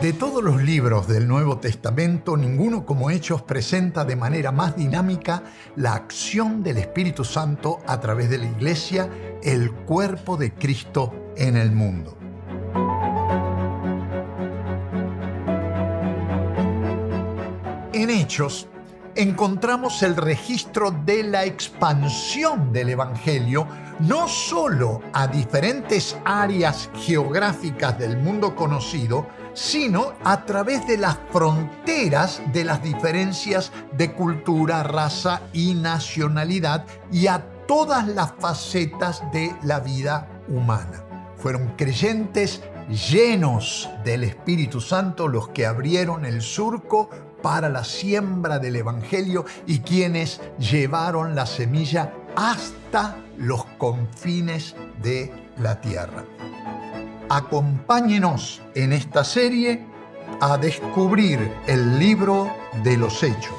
De todos los libros del Nuevo Testamento, ninguno como Hechos presenta de manera más dinámica la acción del Espíritu Santo a través de la Iglesia, el cuerpo de Cristo en el mundo. En Hechos encontramos el registro de la expansión del Evangelio no solo a diferentes áreas geográficas del mundo conocido, sino a través de las fronteras de las diferencias de cultura, raza y nacionalidad y a todas las facetas de la vida humana. Fueron creyentes llenos del Espíritu Santo los que abrieron el surco para la siembra del Evangelio y quienes llevaron la semilla hasta los confines de la tierra. Acompáñenos en esta serie a descubrir el libro de los Hechos,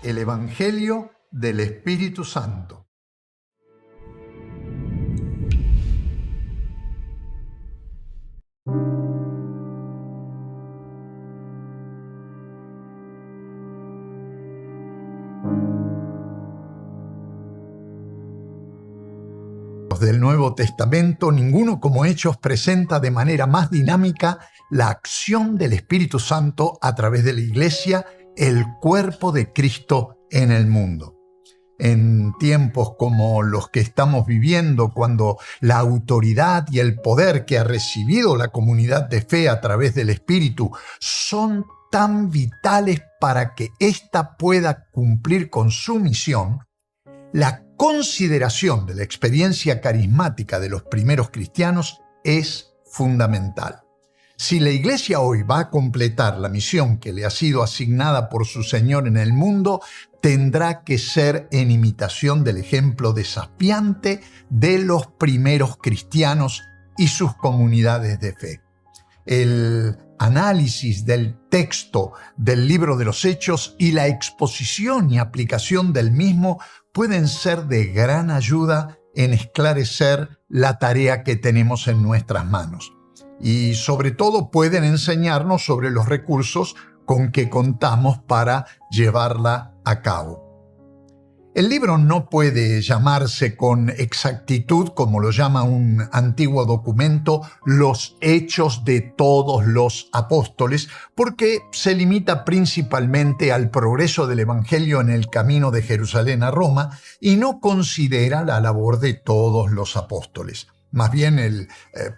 el Evangelio del Espíritu Santo. Del Nuevo Testamento, ninguno como Hechos presenta de manera más dinámica la acción del Espíritu Santo a través de la Iglesia, el cuerpo de Cristo en el mundo. En tiempos como los que estamos viviendo, cuando la autoridad y el poder que ha recibido la comunidad de fe a través del Espíritu son tan vitales para que ésta pueda cumplir con su misión, la consideración de la experiencia carismática de los primeros cristianos es fundamental. Si la Iglesia hoy va a completar la misión que le ha sido asignada por su Señor en el mundo, tendrá que ser en imitación del ejemplo desafiante de los primeros cristianos y sus comunidades de fe. El análisis del texto del libro de los Hechos y la exposición y aplicación del mismo pueden ser de gran ayuda en esclarecer la tarea que tenemos en nuestras manos. Y sobre todo pueden enseñarnos sobre los recursos con que contamos para llevarla a cabo. El libro no puede llamarse con exactitud, como lo llama un antiguo documento, los Hechos de todos los apóstoles, porque se limita principalmente al progreso del Evangelio en el camino de Jerusalén a Roma y no considera la labor de todos los apóstoles. Más bien el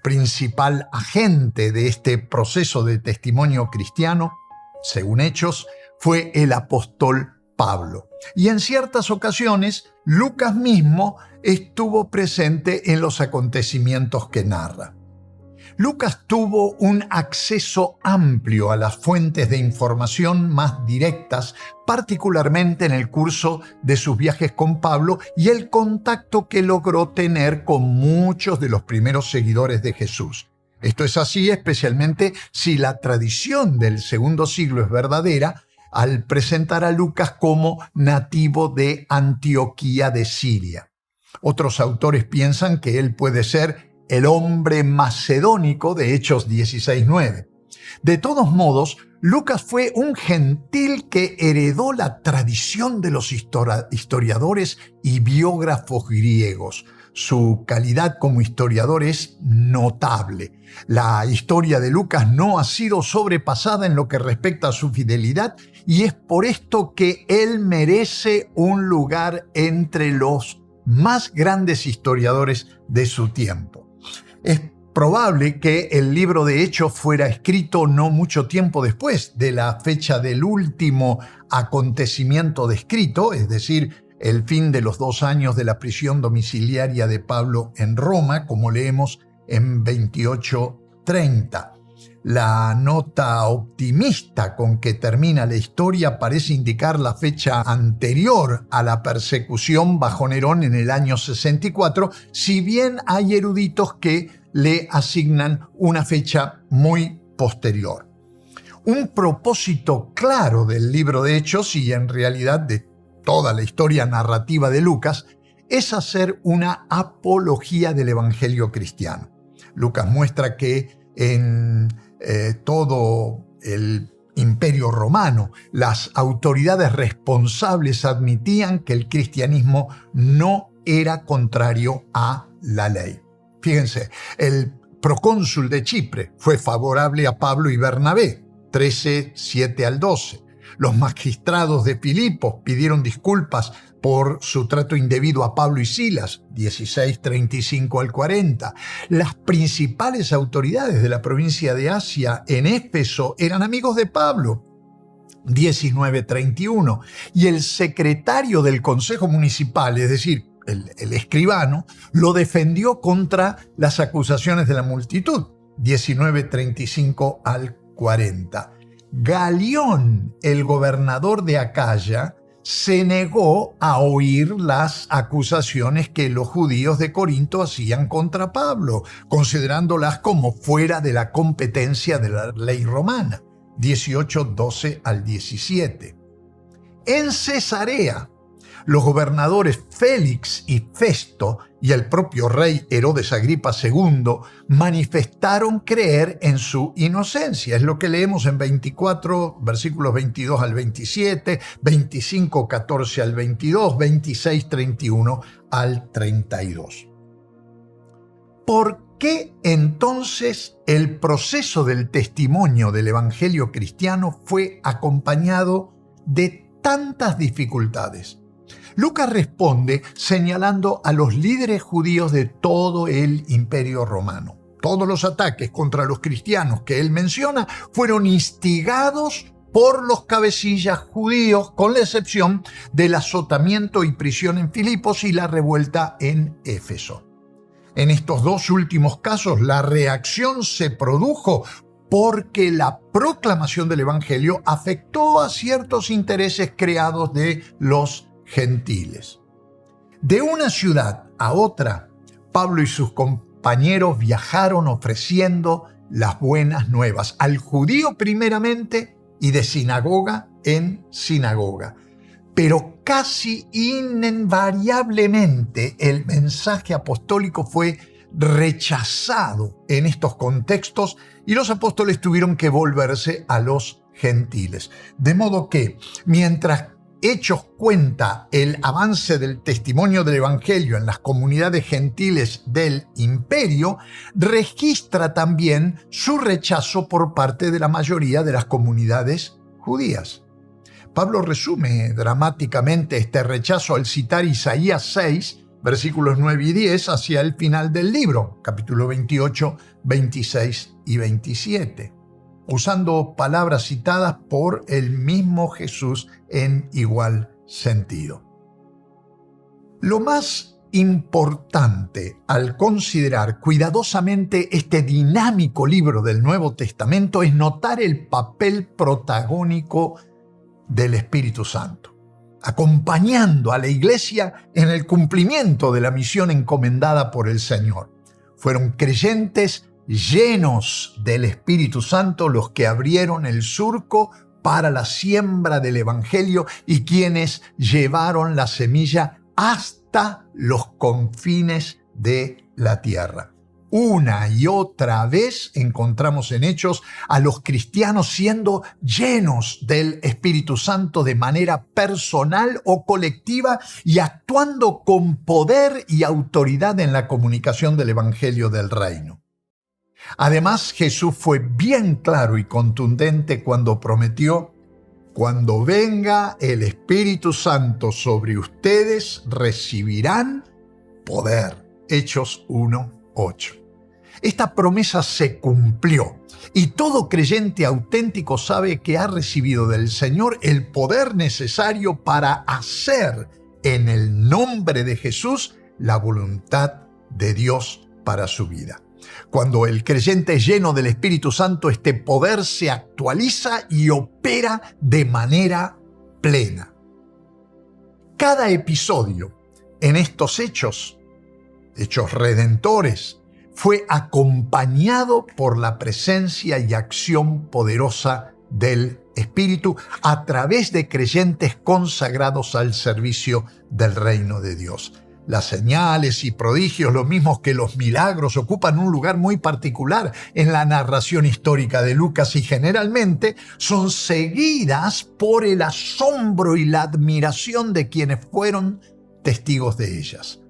principal agente de este proceso de testimonio cristiano, según Hechos, fue el apóstol Pablo. Y en ciertas ocasiones, Lucas mismo estuvo presente en los acontecimientos que narra. Lucas tuvo un acceso amplio a las fuentes de información más directas, particularmente en el curso de sus viajes con Pablo y el contacto que logró tener con muchos de los primeros seguidores de Jesús. Esto es así especialmente si la tradición del segundo siglo es verdadera, al presentar a Lucas como nativo de Antioquía de Siria. Otros autores piensan que él puede ser el hombre macedónico de Hechos 16:9. De todos modos, Lucas fue un gentil que heredó la tradición de los historiadores y biógrafos griegos. Su calidad como historiador es notable. La historia de Lucas no ha sido sobrepasada en lo que respecta a su fidelidad y es por esto que él merece un lugar entre los más grandes historiadores de su tiempo. Es probable que el libro de Hechos fuera escrito no mucho tiempo después de la fecha del último acontecimiento descrito, es decir, el fin de los 2 años de la prisión domiciliaria de Pablo en Roma, como leemos en 28:30. La nota optimista con que termina la historia parece indicar la fecha anterior a la persecución bajo Nerón en el año 64, si bien hay eruditos que le asignan una fecha muy posterior. Un propósito claro del libro de Hechos y en realidad de toda la historia narrativa de Lucas es hacer una apología del Evangelio cristiano. Lucas muestra que en todo el Imperio Romano. Las autoridades responsables admitían que el cristianismo no era contrario a la ley. Fíjense, el procónsul de Chipre fue favorable a Pablo y Bernabé, 13:7 al 12. Los magistrados de Filipos pidieron disculpas por su trato indebido a Pablo y Silas, 16:35 al 40. Las principales autoridades de la provincia de Asia en Éfeso eran amigos de Pablo, 19:31. Y el secretario del Consejo Municipal, es decir, el escribano, lo defendió contra las acusaciones de la multitud, 19:35 al 40. Galión, el gobernador de Acaya, se negó a oír las acusaciones que los judíos de Corinto hacían contra Pablo, considerándolas como fuera de la competencia de la ley romana, 18:12 al 17. En Cesarea, los gobernadores Félix y Festo y el propio rey Herodes Agripa II manifestaron creer en su inocencia. Es lo que leemos en 24, versículos 22 al 27, 25, 14 al 22, 26, 31 al 32. ¿Por qué entonces el proceso del testimonio del evangelio cristiano fue acompañado de tantas dificultades? Lucas responde señalando a los líderes judíos de todo el Imperio Romano. Todos los ataques contra los cristianos que él menciona fueron instigados por los cabecillas judíos, con la excepción del azotamiento y prisión en Filipos y la revuelta en Éfeso. En estos dos últimos casos, la reacción se produjo porque la proclamación del Evangelio afectó a ciertos intereses creados de los gentiles. De una ciudad a otra, Pablo y sus compañeros viajaron ofreciendo las buenas nuevas, al judío primeramente y de sinagoga en sinagoga. Pero casi invariablemente el mensaje apostólico fue rechazado en estos contextos y los apóstoles tuvieron que volverse a los gentiles. De modo que, mientras Hechos cuenta el avance del testimonio del Evangelio en las comunidades gentiles del imperio, registra también su rechazo por parte de la mayoría de las comunidades judías. Pablo resume dramáticamente este rechazo al citar Isaías 6, versículos 9 y 10, hacia el final del libro, capítulo 28, 26 y 27. Usando palabras citadas por el mismo Jesús en igual sentido. Lo más importante al considerar cuidadosamente este dinámico libro del Nuevo Testamento es notar el papel protagónico del Espíritu Santo, acompañando a la iglesia en el cumplimiento de la misión encomendada por el Señor. Fueron creyentes llenos del Espíritu Santo los que abrieron el surco para la siembra del Evangelio y quienes llevaron la semilla hasta los confines de la tierra. Una y otra vez encontramos en Hechos a los cristianos siendo llenos del Espíritu Santo de manera personal o colectiva y actuando con poder y autoridad en la comunicación del Evangelio del Reino. Además, Jesús fue bien claro y contundente cuando prometió: cuando venga el Espíritu Santo sobre ustedes, recibirán poder. Hechos 1:8. Esta promesa se cumplió y todo creyente auténtico sabe que ha recibido del Señor el poder necesario para hacer en el nombre de Jesús la voluntad de Dios para su vida. Cuando el creyente es lleno del Espíritu Santo, este poder se actualiza y opera de manera plena. Cada episodio en estos hechos redentores, fue acompañado por la presencia y acción poderosa del Espíritu a través de creyentes consagrados al servicio del reino de Dios. Las señales y prodigios, lo mismo que los milagros, ocupan un lugar muy particular en la narración histórica de Lucas y generalmente son seguidas por el asombro y la admiración de quienes fueron testigos de ellas.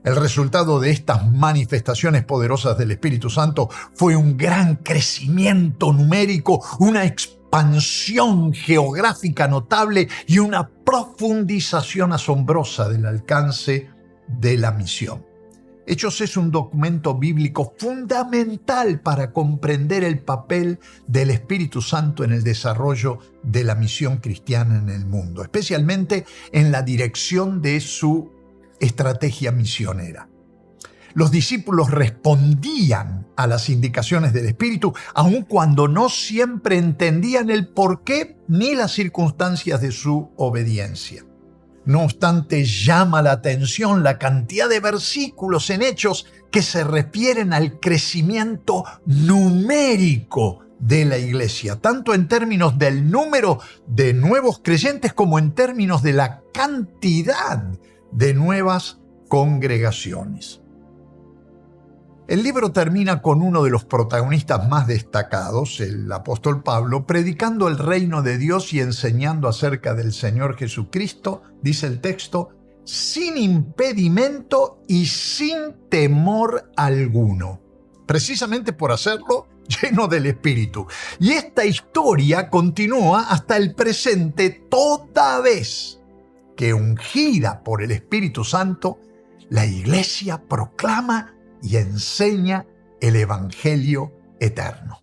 El resultado de estas manifestaciones poderosas del Espíritu Santo fue un gran crecimiento numérico, una expansión geográfica notable y una profundización asombrosa del alcance de la misión. Hechos es un documento bíblico fundamental para comprender el papel del Espíritu Santo en el desarrollo de la misión cristiana en el mundo, especialmente en la dirección de su estrategia misionera. Los discípulos respondían a las indicaciones del Espíritu, aun cuando no siempre entendían el porqué ni las circunstancias de su obediencia. No obstante, llama la atención la cantidad de versículos en Hechos que se refieren al crecimiento numérico de la iglesia, tanto en términos del número de nuevos creyentes como en términos de la cantidad de nuevas congregaciones. El libro termina con uno de los protagonistas más destacados, el apóstol Pablo, predicando el reino de Dios y enseñando acerca del Señor Jesucristo, dice el texto, sin impedimento y sin temor alguno. Precisamente por hacerlo lleno del Espíritu. Y esta historia continúa hasta el presente toda vez que, ungida por el Espíritu Santo, la Iglesia proclama y enseña el Evangelio eterno.